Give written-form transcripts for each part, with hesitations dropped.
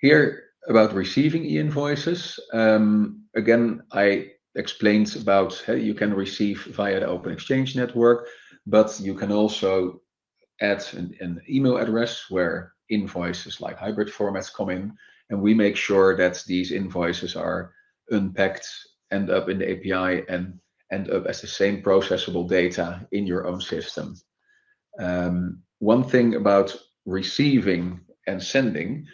Here about receiving e-invoices, again, I explained about how you can receive via the Open Exchange network, but you can also add an email address where invoices like hybrid formats come in, and we make sure that these invoices are unpacked, end up in the API, and end up as the same processable data in your own system. One thing about receiving and sending,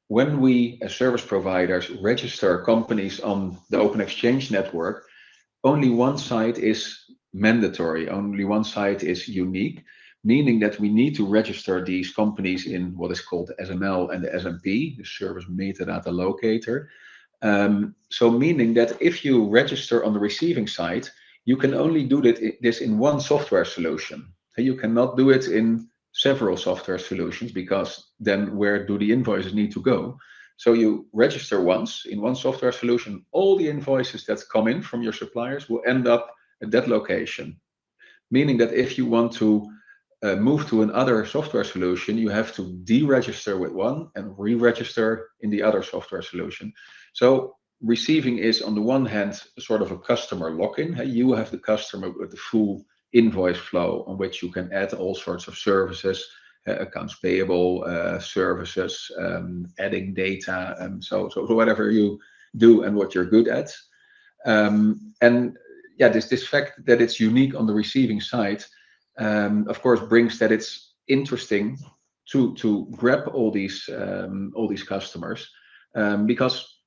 when we as service providers register companies on the Open Exchange network, only one side is mandatory, only one side is unique, meaning that we need to register these companies in what is called the SML and the SMP, the Service Metadata Locator. So meaning that if you register on the receiving side, you can only do this in one software solution. You cannot do it in several software solutions, because then where do the invoices need to go? So you register once in one software solution, all the invoices that come in from your suppliers will end up at that location. Meaning that if you want to move to another software solution, you have to deregister with one and re-register in the other software solution. So receiving is on the one hand sort of a customer lock-in. You have the customer with the full invoice flow on which you can add all sorts of services, accounts payable services, adding data, so whatever you do and what you're good at. And yeah, this fact that it's unique on the receiving side, of course, brings that it's interesting to grab all these customers, because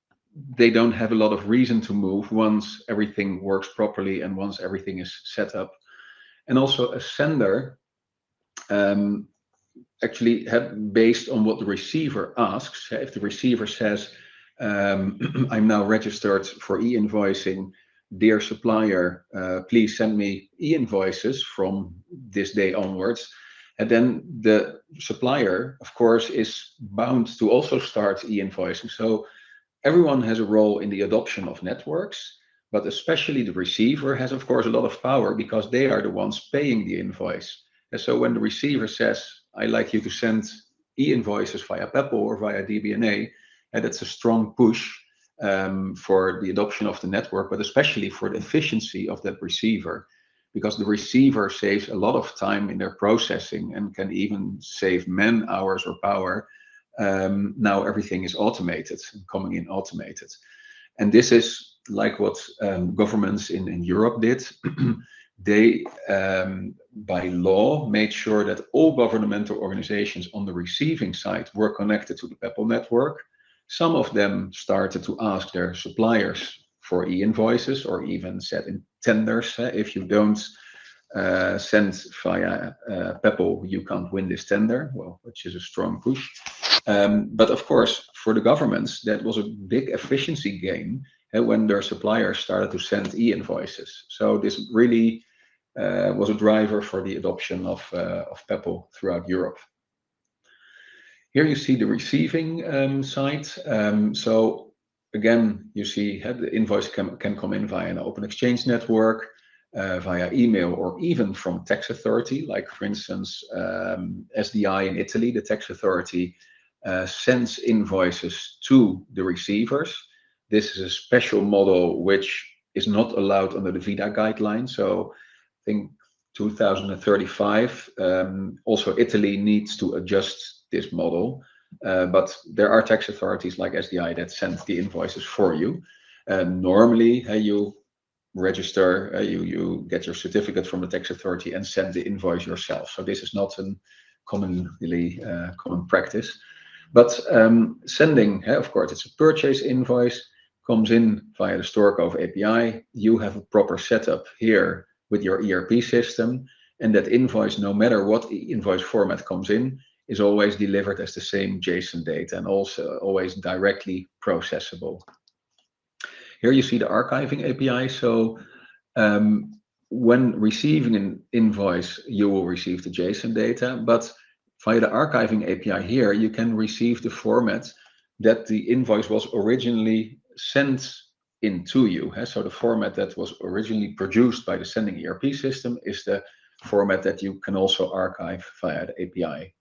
they don't have a lot of reason to move once everything works properly and once everything is set up. And also a sender, actually based on what the receiver asks. If the receiver says, I'm now registered for e-invoicing, dear supplier, please send me e-invoices from this day onwards. And then the supplier, of course, is bound to also start e-invoicing. So everyone has a role in the adoption of networks, but especially the receiver has, of course, a lot of power, because they are the ones paying the invoice. And so when the receiver says, I'd like you to send e-invoices via Peppol or via DBNA, and that's a strong push for the adoption of the network, but especially for the efficiency of that receiver, because the receiver saves a lot of time in their processing and can even save man hours or power. Now everything is automated, coming in automated. And this is like what governments in Europe did. They, by law, made sure that all governmental organizations on the receiving side were connected to the Peppol network. Some of them started to ask their suppliers for e-invoices, or even set in tenders. If you don't send via Peppol, you can't win this tender, well, which is a strong push. But of course, for the governments, that was a big efficiency gain when their suppliers started to send e-invoices. So this really was a driver for the adoption of Peppol throughout Europe. Here you see the receiving side. So again, you see the invoice can come in via an Open Exchange network, via email, or even from tax authority, like for instance, SDI in Italy. The tax authority sends invoices to the receivers. This is a special model which is not allowed under the VIDA guideline. So I think 2035, also Italy needs to adjust this model. But there are tax authorities like SDI that send the invoices for you. Normally, you register, you get your certificate from the tax authority and send the invoice yourself. So this is not a common practice. But sending, of course, it's a purchase invoice, comes in via the Storecove API. You have a proper setup here with your ERP system, and that invoice, no matter what invoice format comes in, is always delivered as the same JSON data, and also always directly processable. Here you see the archiving API. So when receiving an invoice, you will receive the JSON data, but via the archiving API here, you can receive the format that the invoice was originally sent into you. So the format that was originally produced by the sending ERP system is the format that you can also archive via the API.